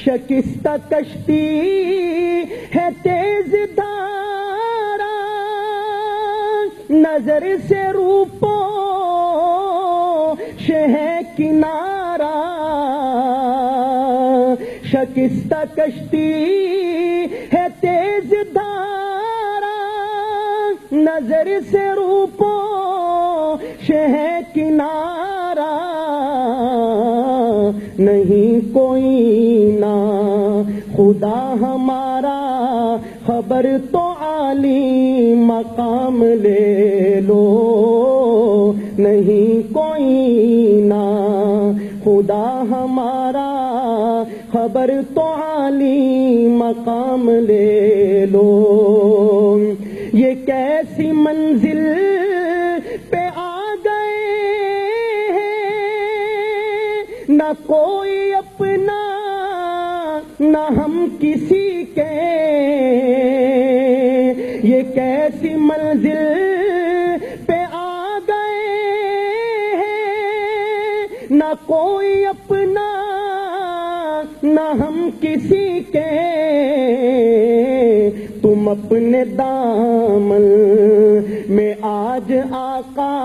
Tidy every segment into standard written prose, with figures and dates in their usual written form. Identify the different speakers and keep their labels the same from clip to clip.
Speaker 1: شکستہ کشتی ہے تیز دھارا، نظر سے روپوش ہے کنارہ، شکستہ کشتی ہے تیز دھارا، نظر سے روپوش ہے کنارہ، نہیں کوئی نہ خدا ہمارا، خبر تو عالی مقام لے لو، نہیں کوئی نہ خدا ہمارا، خبر تو عالی مقام لے لو، یہ کیسی منزل پہ آ گئے ہیں، نہ کوئی اپنا نہ ہم کسی کے، یہ کیسی منزل پہ آ گئے ہیں، نہ کوئی اپنا نہ ہم کسی کے، تم اپنے دامن میں آج آقا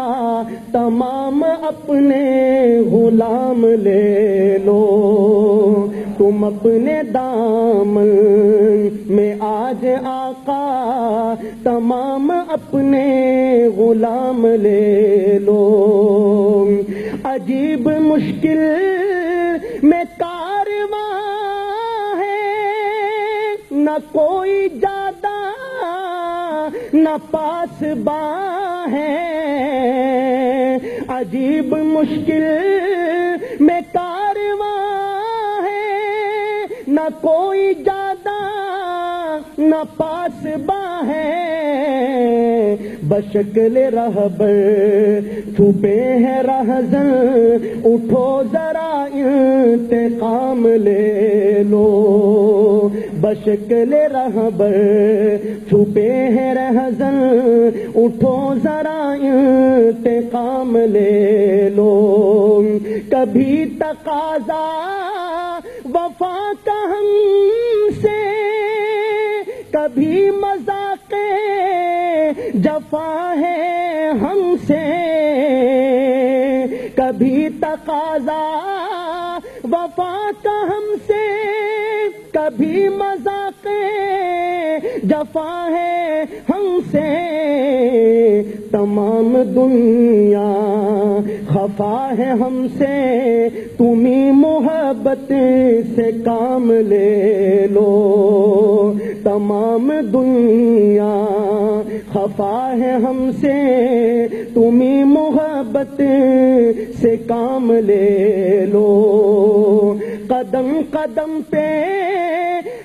Speaker 1: تمام اپنے غلام لے لو، تم اپنے دامن میں آج آقا تمام اپنے غلام لے لو، عجیب مشکل میں کارواں ہے، نہ کوئی جادہ نہ پاسباں ہے، عجیب مشکل میں کارواں ہے، نہ کوئی جادہ نہ پاسباں ہے، بشکل رہبر چھپے ہیں رہزن، اٹھو ذرا انتقام لے لو، بشکل رہبر چھپے ہیں رہزن، اٹھو ذرا انتقام لے لو، کبھی تقاضا وفا کا ہم سے، کبھی مذاق جفا ہے ہم سے، کبھی تقاضا وفا کا ہم سے، کبھی مذاق جفا ہے ہم سے، تمام دنیا خفا ہے ہم سے، تمہیں محبت سے کام لے لو، تمام دنیا خفا ہے ہم سے، تمہیں محبت سے کام لے لو، قدم قدم پہ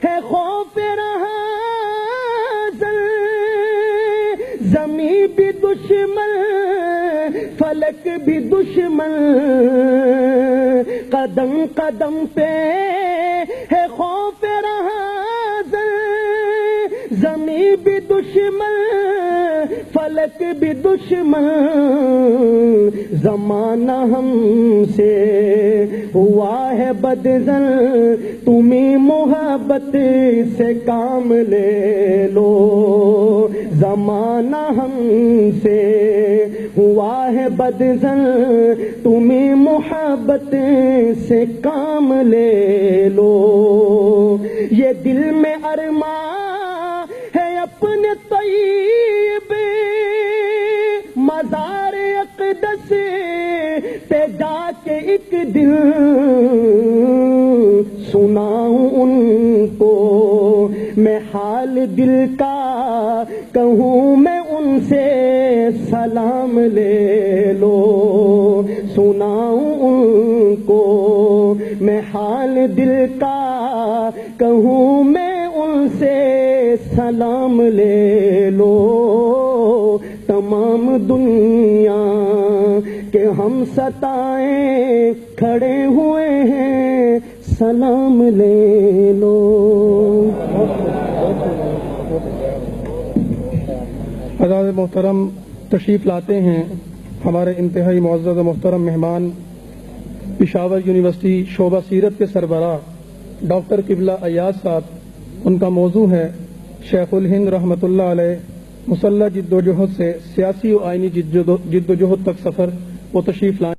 Speaker 1: ہے خوف رہا، زمین بھی دشمن فلک بھی دشمن، قدم قدم پہ ہے خوف رہا، زمین بھی دشمن فلک بھی دشمن، زمانہ ہم سے ہوا ہے بدزن، تمہیں محبت سے کام لے لو، زمانہ ہم سے ہوا ہے بدزن، تمہیں محبت سے کام لے لو، یہ دل میں ارمان ہے اپنے طیب مزار اقدس پہ جا کے ایک دن سناؤں ان کو میں حال دل کا، کہوں میں ان سے سلام لے لو، سناؤں ان کو میں حال دل کا، کہوں میں ان سے سلام لے لو، تمام دنیا کے ہم ستائیں کھڑے ہوئے ہیں، سلام لے لو۔
Speaker 2: حضرات محترم تشریف لاتے ہیں ہمارے انتہائی معزز و محترم مہمان، پشاور یونیورسٹی شعبہ سیرت کے سربراہ ڈاکٹر قبلہ ایاز صاحب، ان کا موضوع ہے شیخ الہند رحمۃ اللہ علیہ مسلح جد و جہد سے سیاسی و آئینی جد و جہد تک سفر، وہ تشریف لائیں۔